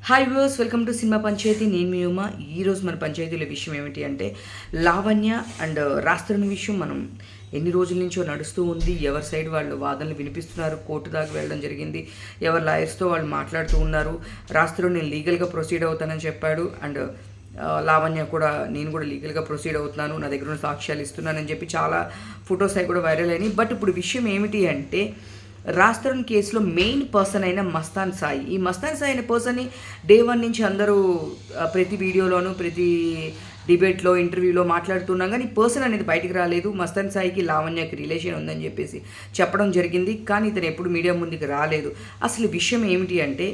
Hi viewers, welcome to cinema Panchayati. నేను మీ ఉమా. ఈరోజు మన పంచాయతీల విషయం ఏమిటి అంటే లావణ్య అండ్ రాస్తరుని విషయం. మనం ఎన్ని రోజుల నుంచో నడుస్తూ ఉంది. ఎవరి సైడ్ వాళ్ళు వాదనలు వినిపిస్తున్నారు. కోర్టు దాకా వెళ్ళడం జరిగింది. ఎవరి లాయర్స్తో వాళ్ళు మాట్లాడుతూ ఉన్నారు. రాస్తరు నేను లీగల్గా ప్రొసీడ్ అవుతానని చెప్పాడు. అండ్ లావణ్య కూడా నేను కూడా లీగల్గా ప్రొసీడ్ అవుతున్నాను, నా దగ్గర ఉన్న సాక్ష్యాలు ఇస్తున్నానని చెప్పి చాలా ఫొటోస్ అవి కూడా వైరల్ అయినాయి. బట్ ఇప్పుడు విషయం ఏమిటి అంటే రాస్తరున్ కేసులో మెయిన్ పర్సన్ అయిన మస్తాన్ సాయి, ఈ మస్తాన్ సాయి అనే పర్సన్ని డే 1 నుంచి అందరూ ప్రతి వీడియోలోనూ ప్రతి డిబేట్లో ఇంటర్వ్యూలో మాట్లాడుతున్నాం, కానీ పర్సన్ అనేది బయటికి రాలేదు. మస్తాన్ సాయికి లావణ్యకి రిలేషన్ ఉందని చెప్పేసి చెప్పడం జరిగింది, కానీ ఇతను ఎప్పుడు మీడియా ముందుకు రాలేదు. అసలు విషయం ఏమిటి అంటే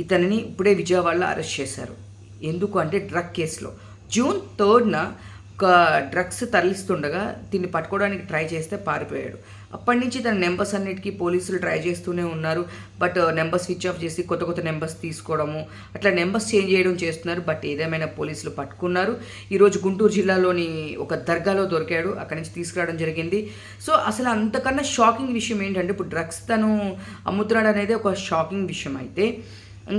ఇతనిని ఇప్పుడే విజయవాడలో అరెస్ట్ చేశారు. ఎందుకు అంటే డ్రగ్ కేసులో జూన్ 3న ఒక డ్రగ్స్ తరలిస్తుండగా దీన్ని పట్టుకోవడానికి ట్రై చేస్తే పారిపోయాడు. అప్పటి నుంచి తన నెంబర్స్ అన్నిటికీ పోలీసులు ట్రై చేస్తూనే ఉన్నారు. బట్ నెంబర్ స్విచ్ ఆఫ్ చేసి కొత్త కొత్త నెంబర్స్ తీసుకోవడము, అట్లా నెంబర్స్ చేంజ్ చేయడం చేస్తున్నారు. బట్ ఏదేమైనా పోలీసులు పట్టుకున్నారు. ఈరోజు గుంటూరు జిల్లాలోని ఒక దర్గాలో దొరికాడు. అక్కడి నుంచి తీసుకురావడం జరిగింది. సో అసలు అంతకన్నా షాకింగ్ విషయం ఏంటంటే ఇప్పుడు డ్రగ్స్ తను అమ్ముతున్నాడు అనేది ఒక షాకింగ్ విషయం. అయితే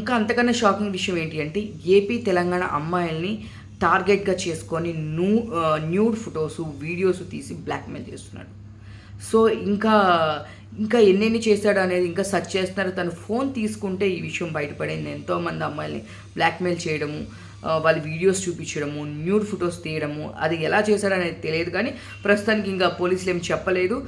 ఇంకా అంతకన్నా షాకింగ్ విషయం ఏంటి అంటే ఏపీ తెలంగాణ అమ్మాయిల్ని టార్గెట్గా చేసుకొని న్యూడ్ ఫొటోస్ వీడియోస్ తీసి బ్లాక్మెయిల్ చేస్తున్నాడు. సో ఇంకా ఇంకా ఎన్నెన్ని చేశాడు అనేది ఇంకా సెర్చ్ చేస్తున్నారు. తను ఫోన్ తీసుకుంటే ఈ విషయం బయటపడింది. ఎంతోమంది అమ్మాయిల్ని బ్లాక్మెయిల్ చేయడము, వాళ్ళ వీడియోస్ చూపించడము, న్యూడ్ ఫొటోస్ తీయడము, అది ఎలా చేశాడనేది తెలియదు, కానీ ప్రస్తుతానికి ఇంకా పోలీసులు ఏం చెప్పలేదు.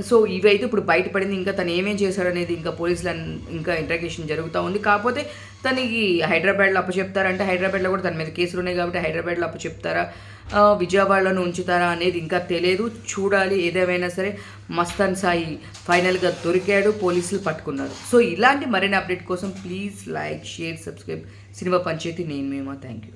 సో ఇవైతే ఇప్పుడు బయటపడింది. ఇంకా తను ఏమేం చేశాడనేది ఇంకా పోలీసులు ఇంకా ఇంట్రాగేషన్ జరుగుతూ ఉంది. కాకపోతే తనకి హైదరాబాద్లో అప్పచెప్తారంటే హైదరాబాద్లో కూడా తన మీద కేసులు ఉన్నాయి కాబట్టి హైదరాబాద్లో అప్పచెప్తారా, విజయవాడలోనే ఉంచుతారా అనేది ఇంకా తెలియదు, చూడాలి. ఏదేమైనా సరే మస్తాన్ సాయి ఫైనల్గా దొరికాడు, పోలీసులు పట్టుకున్నారు. సో ఇలాంటి మరిన్ని అప్డేట్ కోసం please like, share, subscribe cinema Panchayati. నేను మేమా. Thank you.